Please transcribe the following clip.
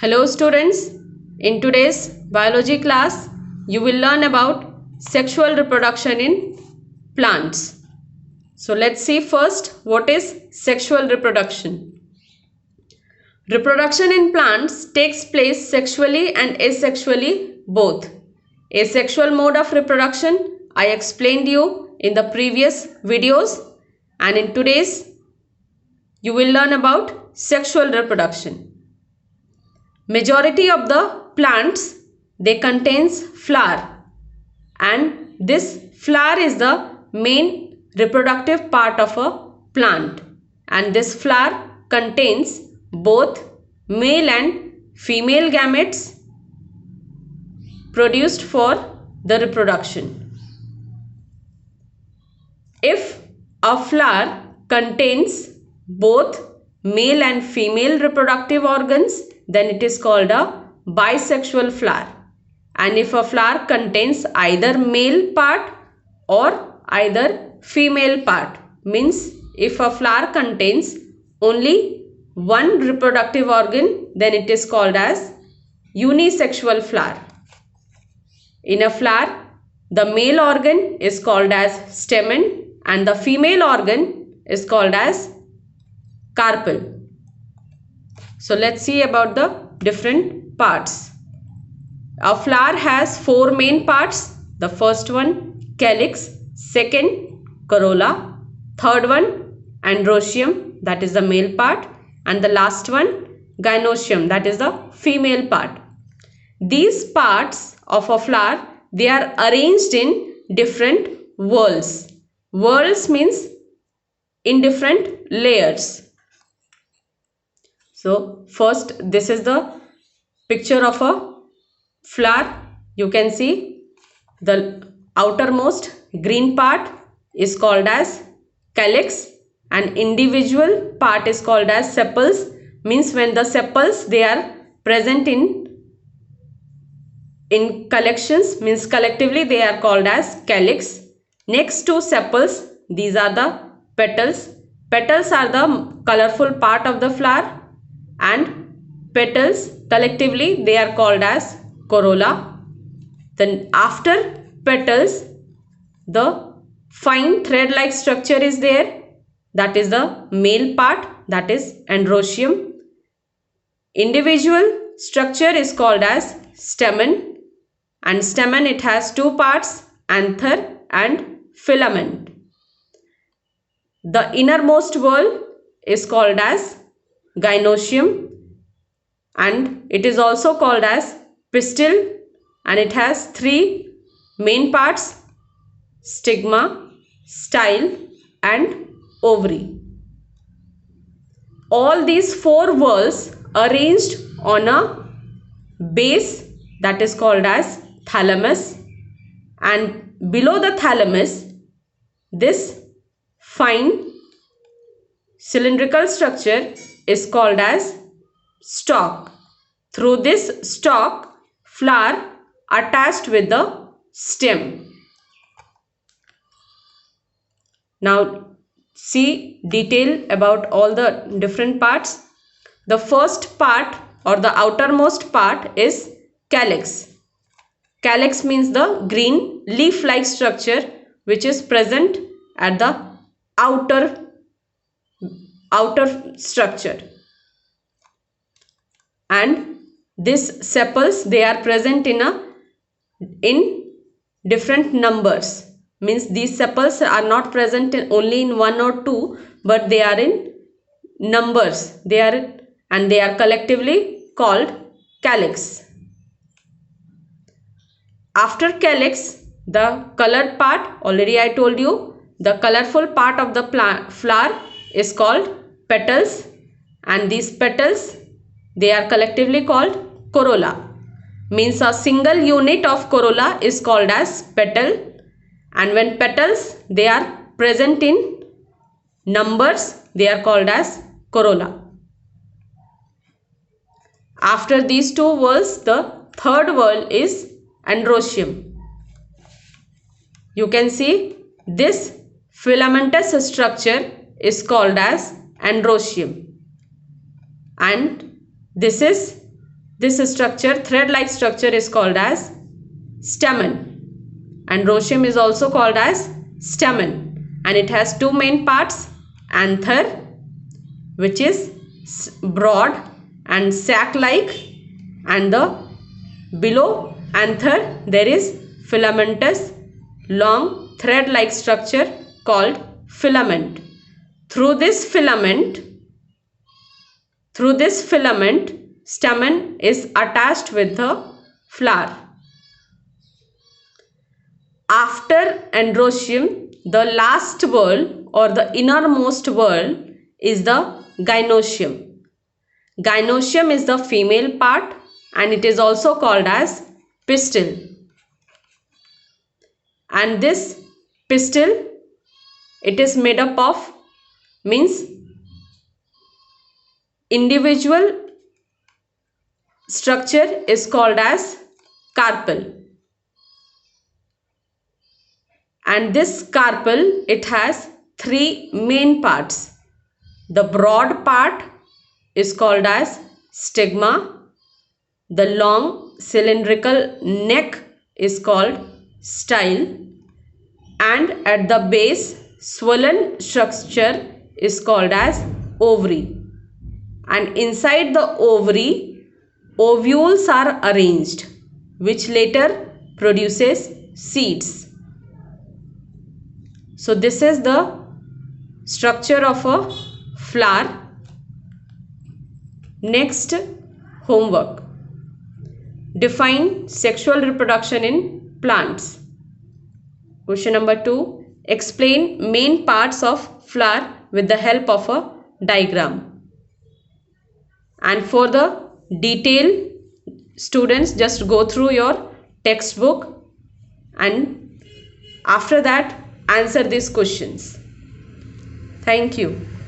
Hello students, in today's biology class you will learn about sexual reproduction in plants. So let's see first what is sexual reproduction. Reproduction in plants takes place sexually and asexually both. Asexual mode of reproduction I explained you in the previous videos, and in today's you will learn about sexual reproduction. Majority of the plants, they contains flower, and this flower is the main reproductive part of a plant, and this flower contains both male and female gametes produced for the reproduction. If a flower contains both male and female reproductive organs, then it is called a bisexual flower. And if a flower contains either male part or either female part, means if a flower contains only one reproductive organ, then it is called as unisexual flower. In a flower, the male organ is called as stamen and the female organ is called as carpel. So let's see about the different parts. A flower has four main parts. The first one, calyx; second, corolla; third one, androecium, that is the male part; and the last one, gynoecium, that is the female part. These parts of a flower, they are arranged in different whorls. Whorls means in different layers. So first, this is the picture of a flower. You can see the outermost green part is called as calyx and individual part is called as sepals. Means when the sepals, they are present in collections, means collectively they are called as calyx. Next to sepals, these are the petals. Petals are the colorful part of the flower, and petals collectively they are called as corolla. Then after petals, the fine thread like structure is there, that is the male part, that is androecium. Individual structure is called as stamen, and stamen, it has two parts, anther and filament. The innermost whorl is called as gynoecium, and it is also called as pistil, and it has three main parts: stigma, style and ovary. All these four whorls arranged on a base, that is called as thalamus, and below the thalamus, this fine cylindrical structure is called as stalk. Through this stalk, flower attached with the stem. Now see detail about all the different parts. The first part or the outermost part is calyx. Calyx means the green leaf-like structure which is present at the outer structure, and these sepals, they are present in different numbers. Means these sepals are not present only in one or two, but they are in numbers. They are collectively called calyx. After calyx, the colored part, already I told you, the colorful part of the flower is called petals, and these petals, they are collectively called corolla. Means a single unit of corolla is called as petal, and when petals, they are present in numbers, they are called as corolla. After these two whorls, the third whorl is androecium. You can see this filamentous structure is called as androecium, and this is This structure, thread-like structure, is called as stamen, and rhoscium is also called as stamen, and it has two main parts, anther, which is broad and sac-like, and the below anther there is filamentous long thread-like structure called filament. Through this filament, stamen is attached with the flower. After androecium, the last whorl or the innermost whorl is the gynoecium. Gynoecium is the female part, and it is also called as pistil. And this pistil, it is made up of, means individual structure is called as carpel, and this carpel, it has three main parts. The broad part is called as stigma, the long cylindrical neck is called style, and at the base swollen structure is called as ovary, and inside the ovary ovules are arranged, which later produces seeds. So this is the structure of a flower. Next, homework. Define sexual reproduction in plants. Question number 2. Explain main parts of flower with the help of a diagram. And for the detail, students, just go through your textbook and after that answer these questions. Thank you.